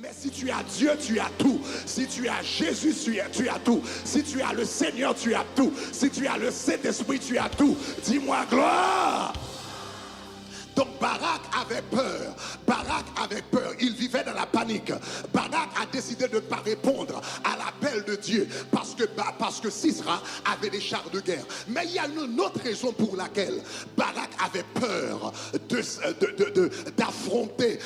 Mais si tu as Dieu, tu as tout. Si tu as Jésus, tu as tout. Si tu as le Seigneur, tu as tout. Si tu as le Saint-Esprit, tu as tout. Dis-moi gloire. Donc Barak avait peur. Barak avait peur. Il vivait dans la panique. Barak a décidé de ne pas répondre à l'appel de Dieu parce que Sisera avait des chars de guerre. Mais il y a une autre raison pour laquelle Barak avait peur d'affronter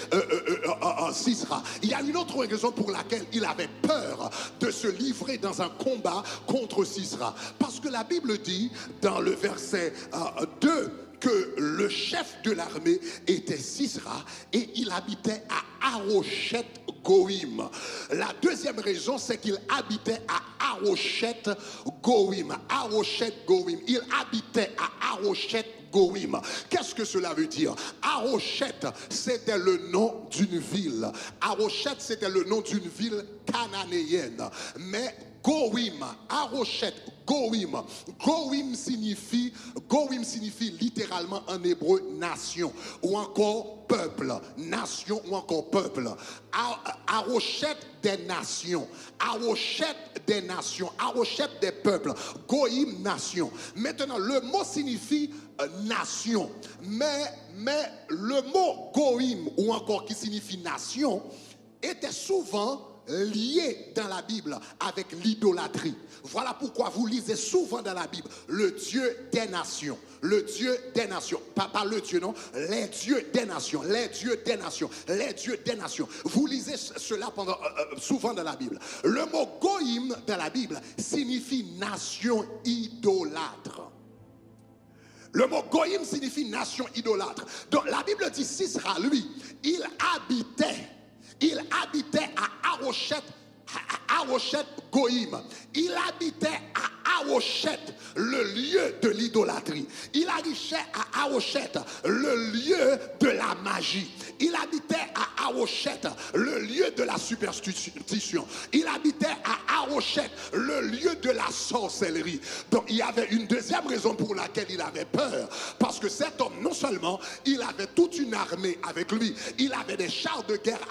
Sisera. Il y a une autre raison pour laquelle il avait peur de se livrer dans un combat contre Sisera. Parce que la Bible dit dans le verset 2 que le chef de l'armée était Sisera et il habitait à Haroshet Goïm. La deuxième raison, c'est qu'il habitait à Haroshet Goïm. Haroshet Goïm. Il habitait à Haroshet Goïm. Qu'est-ce que cela veut dire? Haroshet, c'était le nom d'une ville. Haroshet, c'était le nom d'une ville cananéenne. Mais Goïm, Haroshet, Goïm. Goïm signifie littéralement en hébreu nation ou encore peuple. Nation ou encore peuple. Haroshet des nations. Haroshet des nations. Haroshet des peuples. Goïm, nation. Maintenant, le mot signifie nation. Mais le mot Goïm ou encore qui signifie nation était souvent lié dans la Bible avec l'idolâtrie. Voilà pourquoi vous lisez souvent dans la Bible le Dieu des nations. Le Dieu des nations. Pas le Dieu, non. Les dieux des nations. Les dieux des nations. Les dieux des nations. Vous lisez cela souvent dans la Bible. Le mot Goïm dans la Bible signifie nation idolâtre. Le mot Goïm signifie nation idolâtre. Donc la Bible dit Sisera, lui, il habitait à Haroshet Goïm. Il habitait à Haroshet, le lieu de l'idolâtrie. Il habitait à Haroshet, le lieu de la magie. Il habitait à Haroshet, le lieu de la superstition. Il habitait à Haroshet, le lieu de la sorcellerie. Donc il y avait une deuxième raison pour laquelle il avait peur. Parce que cet homme, non seulement il avait toute une armée avec lui, il avait des chars de guerre